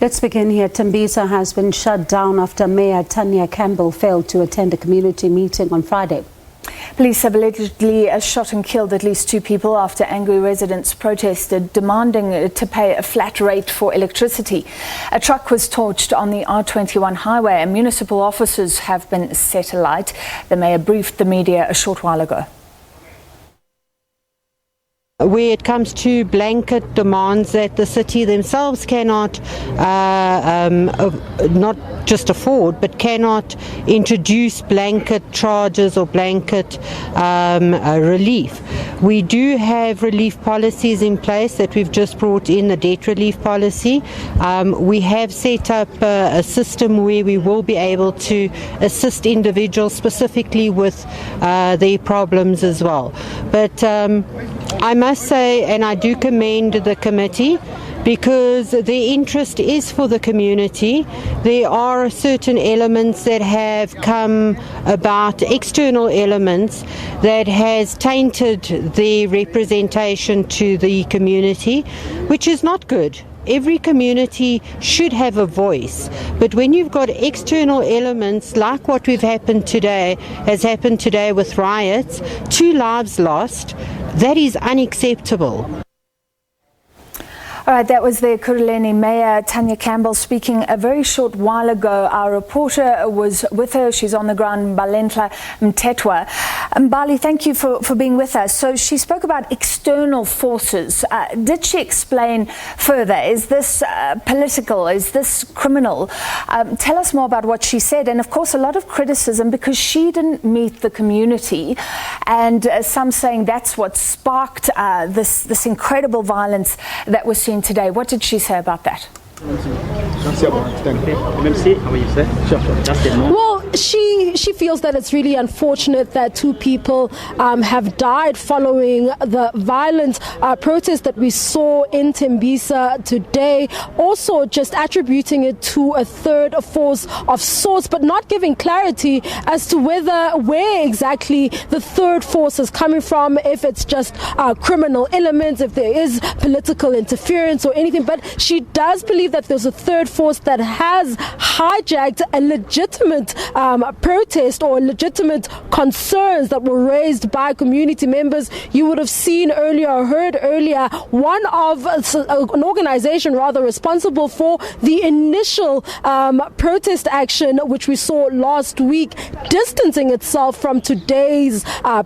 Let's begin here. Tembisa has been shut down after Mayor Tania Campbell failed to attend a community meeting on Friday. Police have allegedly shot and killed at least 2 people after angry residents protested, demanding to pay a flat rate for electricity. A truck was torched on the R21 highway and municipal officers have been set alight. The mayor briefed the media a short while ago. Where it comes to blanket demands that the city themselves cannot not just afford, but cannot introduce blanket charges or blanket relief. We do have relief policies in place that we've just brought in, the debt relief policy. We have set up a system where we will be able to assist individuals specifically with their problems as well. But I must say, and I do commend the committee, because their interest is for the community. There are certain elements that have come about, external elements, that has tainted their representation to the community, which is not good. Every community should have a voice, but when you've got external elements like what has happened today with riots, 2 lives lost, that is unacceptable. All right, that was the Ekurhuleni Mayor Tania Campbell speaking a very short while ago. Our reporter was with her. She's on the ground, Mbalenhle, Mmthethwa. Mbali, thank you for being with us. So she spoke about external forces. Did she explain further? Is this political? Is this criminal? Tell us more about what she said. And of course, a lot of criticism because she didn't meet the community, and some saying that's what sparked this incredible violence that we're seeing today. What did she say about that? Well, she feels that it's really unfortunate that 2 people have died following the violent protest that we saw in Tembisa today. Also just attributing it to a third force of sorts, but not giving clarity as to where exactly the third force is coming from, if it's just criminal elements, if there is political interference or anything. But she does believe that there's a third force that has hijacked a legitimate protest or legitimate concerns that were raised by community members. You would have seen earlier or heard earlier one of an organization rather responsible for the initial protest action which we saw last week distancing itself from today's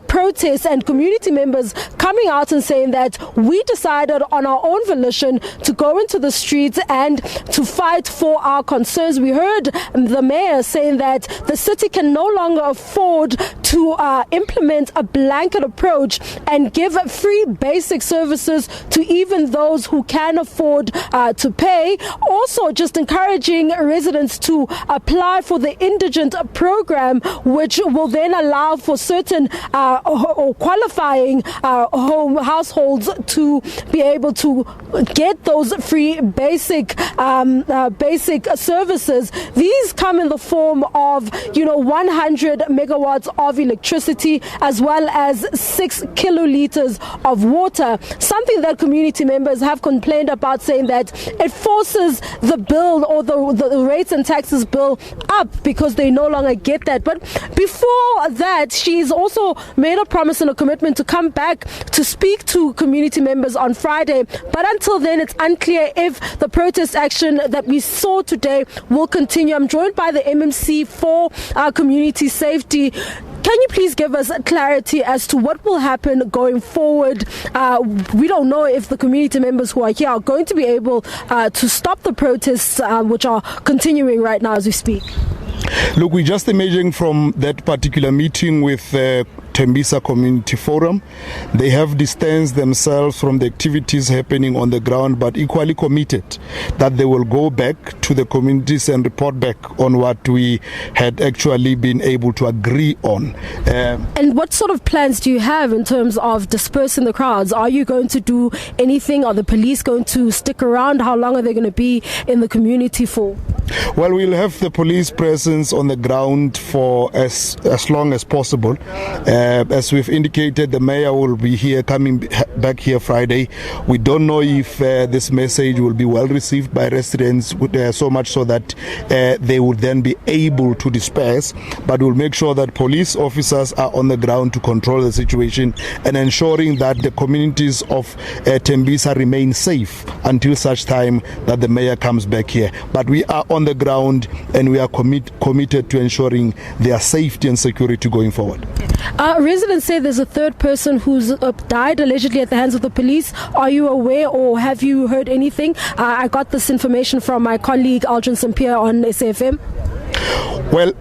protest, and community members coming out and saying that we decided on our own volition to go into the streets and to fight for our concerns. We heard the mayor saying that the city can no longer afford to implement a blanket approach and give free basic services to even those who can afford to pay. Also just encouraging residents to apply for the indigent program, which will then allow for certain or qualifying households to be able to get those free basic services. These come in the form of 100 megawatts of electricity as well as 6 kiloliters of water, something that community members have complained about, saying that it forces the bill or the rates and taxes bill up because they no longer get that. But before that, she's also made a promise and a commitment to come back to speak to community members on Friday. But until then, it's unclear if the protest action that we saw today will continue. I'm joined by the MMC for community safety. Can you please give us clarity as to what will happen going forward? We don't know if the community members who are here are going to be able to stop the protests which are continuing right now as we speak. Look, we're just emerging from that particular meeting with Tembisa Community Forum. They have distanced themselves from the activities happening on the ground, but equally committed that they will go back to the communities and report back on what we had actually been able to agree on. And what sort of plans do you have in terms of dispersing the crowds? Are you going to do anything? Are the police going to stick around? How long are they going to be in the community for? Well, we'll have the police presence on the ground for as long as possible. As we've indicated, the mayor will be here, coming back here Friday. We don't know if this message will be well received by residents, so much so that they would then be able to disperse. But we'll make sure that police officers are on the ground to control the situation and ensuring that the communities of Tembisa remain safe until such time that the mayor comes back here. But we are on the ground and we are committed to ensuring their safety and security going forward. Residents say there's a third person who's died allegedly at the hands of the police. Are you aware or have you heard anything? I got this information from my colleague Aldrin Sampier on SAFM. Well,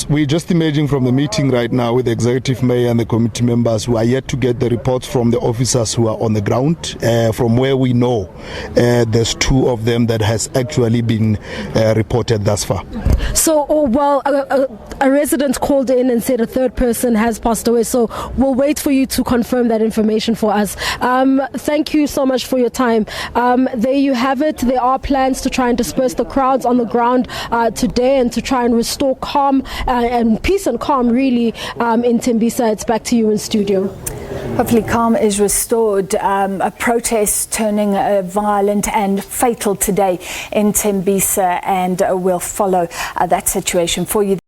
we're just emerging from the meeting right now with the executive mayor and the committee members who are yet to get the reports from the officers who are on the ground. From where we know, there's 2 of them that has actually been reported thus far. So, a resident called in and said a third person has passed away. So we'll wait for you to confirm that information for us. Thank you so much for your time. There you have it. There are plans to try and disperse the crowds on the ground today and to try and restore calm and peace and calm really in Tembisa. It's back to you in studio. Hopefully calm is restored. A protest turning violent and fatal today in Tembisa, and we'll follow that situation for you.